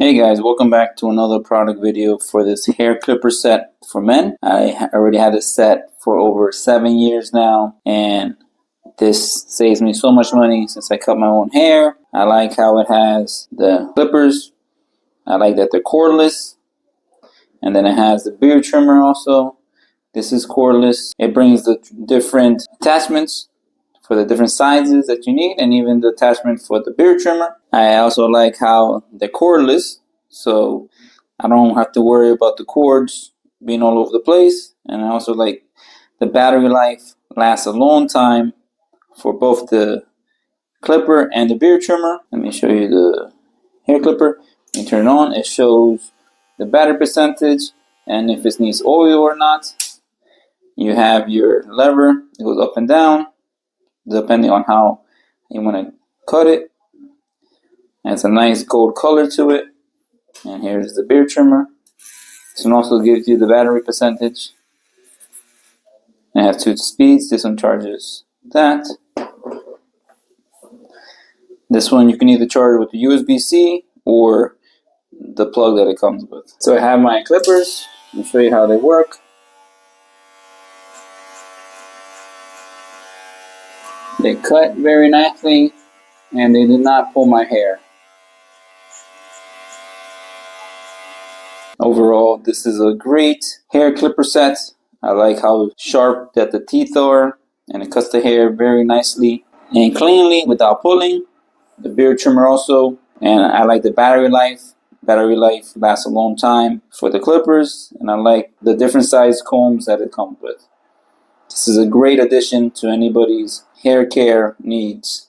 Hey guys, welcome back to another product video for this hair clipper set for men. I already had this set for over 7 years now, and this saves me so much money since I cut my own hair. I like how it has the clippers. I like that they're cordless, and then it has the beard trimmer also. This is cordless. It brings the different attachments for the different sizes that you need, and even the attachment for the beard trimmer. I also like how they're cordless, so I don't have to worry about the cords being all over the place. And I also like the battery life lasts a long time for both the clipper and the beard trimmer. Let me show you the hair clipper. When you turn it on, it shows the battery percentage and if it needs oil or not. You have your lever, it goes up and down depending on how you want to cut it. And it's a nice gold color to it. And here's the beard trimmer. This one also gives you the battery percentage. And it has 2 speeds. This one charges that. This one you can either charge with the USB-C or the plug that it comes with. So I have my clippers. Let me show you how they work. They cut very nicely and they did not pull my hair. Overall, this is a great hair clipper set. I like how sharp that the teeth are, and it cuts the hair very nicely and cleanly without pulling. The beard trimmer also, and I like the battery life. Battery life lasts a long time for the clippers, and I like the different size combs that it comes with. This is a great addition to anybody's hair care needs.